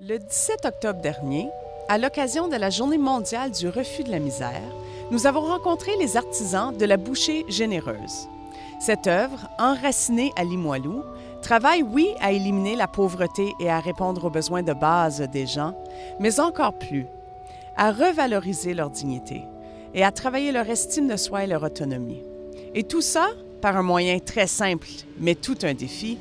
Le 17 octobre dernier, à l'occasion de la Journée mondiale du refus de la misère, nous avons rencontré les artisans de la Bouchée Généreuse. Cette œuvre, enracinée à Limoilou, travaille, oui, à éliminer la pauvreté et à répondre aux besoins de base des gens, mais encore plus, à revaloriser leur dignité et à travailler leur estime de soi et leur autonomie. Et tout ça par un moyen très simple, mais tout un défi,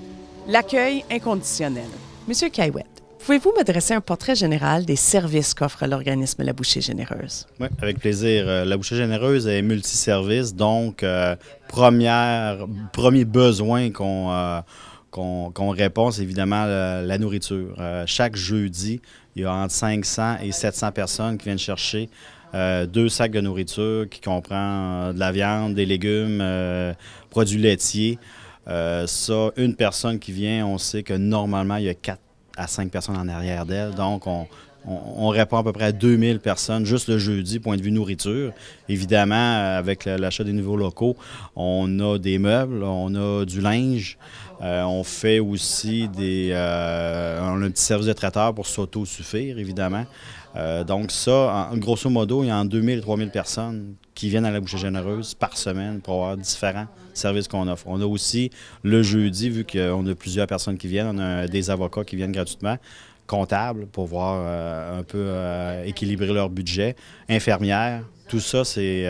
l'accueil inconditionnel. Monsieur Caillouette, pouvez-vous me dresser un portrait général des services qu'offre l'organisme La Bouchée Généreuse? Oui, avec plaisir. La Bouchée Généreuse est multiservice, donc premier besoin qu'on répond, c'est évidemment la nourriture. Chaque jeudi, il y a entre 500 et 700 personnes qui viennent chercher 2 sacs de nourriture qui comprend de la viande, des légumes, produits laitiers. Une personne qui vient, on sait que normalement, il y a 4 à 5 personnes en arrière d'elle. Donc, on répond à peu près à 2000 personnes juste le jeudi, point de vue nourriture. Évidemment, avec l'achat des nouveaux locaux, on a des meubles, on a du linge. On fait aussi on a un petit service de traiteur pour s'auto-suffire, évidemment. Donc grosso modo, il y a entre 2000 et 3000 personnes qui viennent à la Bouchée Généreuse par semaine pour avoir différents services qu'on offre. On a aussi le jeudi, vu qu'on a plusieurs personnes qui viennent, on a des avocats qui viennent gratuitement, comptables pour voir un peu équilibrer leur budget, infirmières, tout ça, c'est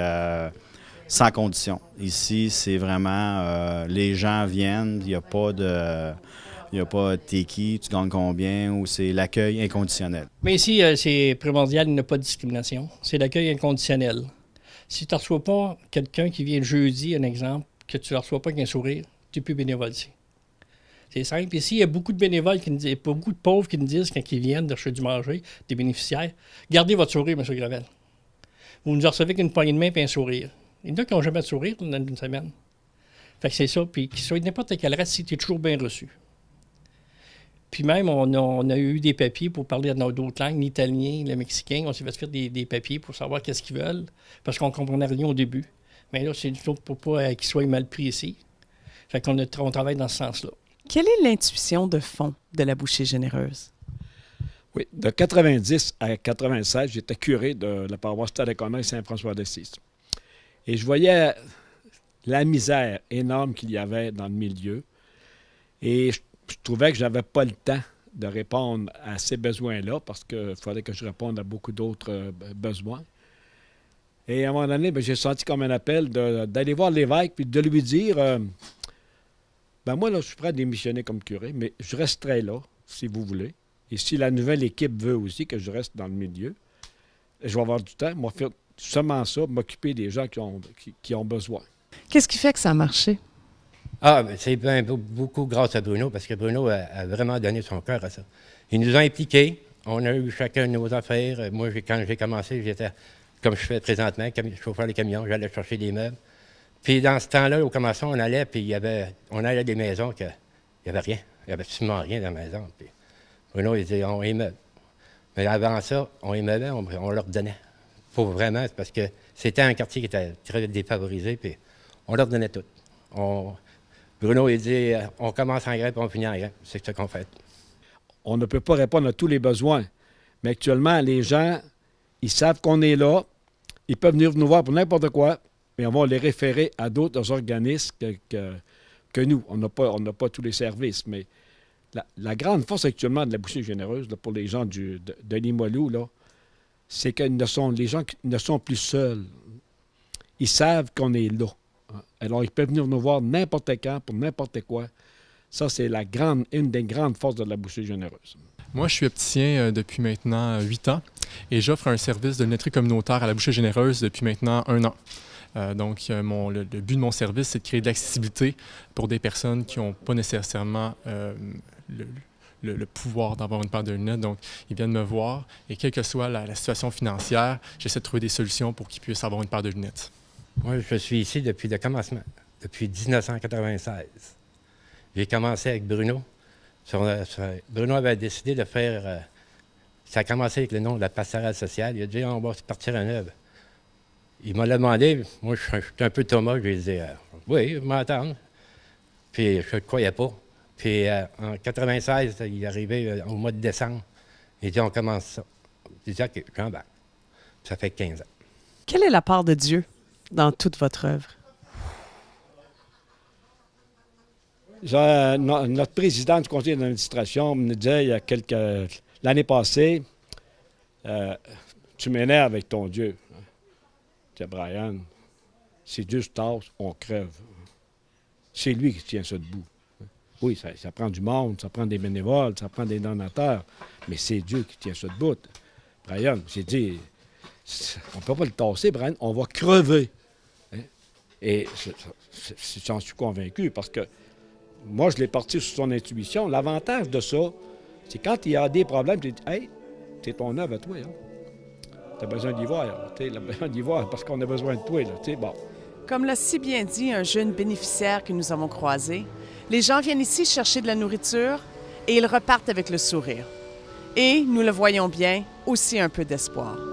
sans condition. Ici, c'est vraiment, les gens viennent, il n'y a pas de... Il n'y a pas t'es qui, tu gagnes combien, ou c'est l'accueil inconditionnel. Mais ici, c'est primordial, il n'y a pas de discrimination. C'est l'accueil inconditionnel. Si tu ne reçois pas quelqu'un qui vient le jeudi, un exemple, que tu ne le reçois pas avec un sourire, tu n'es plus bénévole ici. C'est simple. Ici, il y a beaucoup de bénévoles, beaucoup de pauvres qui nous disent quand ils viennent de chez du manger, des bénéficiaires, gardez votre sourire, M. Gravel. Vous nous recevez qu'une poignée de main et un sourire. Il y en a qui n'ont jamais de sourire dans une semaine. Fait que c'est ça. Puis qu'il soit n'importe quelle race, tu es toujours bien reçu. Puis même, on a eu des papiers pour parler dans d'autres langues, l'italien, le mexicain. On s'est fait faire des papiers pour savoir qu'est-ce qu'ils veulent, parce qu'on ne comprenait rien au début. Mais là, c'est toujours pour pas qu'ils soient mal pris ici. Fait qu'on on travaille dans ce sens-là. Quelle est l'intuition de fond de la Bouchée Généreuse? Oui, de 90 à 96, j'étais curé de la paroisse Tadekona et Saint-François-d'Assise. Et je voyais la misère énorme qu'il y avait dans le milieu. Et je trouvais que je n'avais pas le temps de répondre à ces besoins-là parce qu'il fallait que je réponde à beaucoup d'autres besoins. Et à un moment donné, j'ai senti comme un appel d'aller voir l'évêque puis de lui dire moi, là, je suis prêt à démissionner comme curé, mais je resterai là, si vous voulez. Et si la nouvelle équipe veut aussi que je reste dans le milieu, je vais avoir du temps. Moi, faire seulement ça, m'occuper des gens qui ont besoin. Qu'est-ce qui fait que ça a marché? C'est beaucoup grâce à Bruno, parce que Bruno a vraiment donné son cœur à ça. Il nous a impliqués. On a eu chacun nos affaires. Moi, quand j'ai commencé, j'étais, comme je fais présentement, chauffeur de camions, j'allais chercher des meubles. Puis dans ce temps-là, au commencement, on allait, puis on allait à des maisons qu'il n'y avait rien. Il n'y avait absolument rien dans la maison. Puis Bruno, il disait, on émeuble. Mais avant ça, on émeublait, on leur donnait. Faut vraiment, parce que c'était un quartier qui était très défavorisé, puis on leur donnait tout. Bruno, il dit, on commence en grève, puis on finit en grève. C'est ce qu'on fait. On ne peut pas répondre à tous les besoins. Mais actuellement, les gens, ils savent qu'on est là. Ils peuvent venir nous voir pour n'importe quoi, mais on va les référer à d'autres organismes que nous. On n'a pas tous les services. Mais la grande force actuellement de la Bouchée Généreuse, là, pour les gens de Limoilou, là, c'est que les gens ne sont plus seuls. Ils savent qu'on est là. Alors, ils peuvent venir nous voir n'importe quand, pour n'importe quoi. Ça, c'est une des grandes forces de la Bouchée Généreuse. Moi, je suis opticien depuis maintenant 8 ans et j'offre un service de lunetterie communautaire à la Bouchée Généreuse depuis maintenant 1 an. Le but de mon service, c'est de créer de l'accessibilité pour des personnes qui n'ont pas nécessairement le pouvoir d'avoir une paire de lunettes. Donc, ils viennent me voir et quelle que soit la situation financière, j'essaie de trouver des solutions pour qu'ils puissent avoir une paire de lunettes. Moi, je suis ici depuis le commencement, depuis 1996. J'ai commencé avec Bruno. Bruno avait décidé de faire... ça a commencé avec le nom de la pastorale sociale. Il a dit, on va partir un œuvre. Il m'a demandé, moi, je suis un peu Thomas, je lui ai dit, oui, je m'attends. Puis, je ne croyais pas. Puis, en 96, il est arrivé au mois de décembre. Il dit, on commence ça. Je dis, OK, j'embarque. Ça fait 15 ans. Quelle est la part de Dieu dans toute votre œuvre? Notre président du conseil d'administration me disait il y a l'année passée, tu m'énerves avec ton Dieu. Je dis, Brian, si Dieu se tasse, on crève. C'est lui qui tient ça debout. Oui, ça prend du monde, ça prend des bénévoles, ça prend des donateurs, mais c'est Dieu qui tient ça debout. Brian, j'ai dit, on ne peut pas le tasser, Brian, on va crever. Hein? Et j'en suis convaincu parce que moi, je l'ai parti sur son intuition. L'avantage de ça, c'est quand il y a des problèmes, tu dis, hey, c'est ton œuvre à toi. Hein? Tu as besoin d'y voir. Tu as besoin d'y voir parce qu'on a besoin de toi. Là, bon. Comme l'a si bien dit un jeune bénéficiaire que nous avons croisé, les gens viennent ici chercher de la nourriture et ils repartent avec le sourire. Et, nous le voyons bien, aussi un peu d'espoir.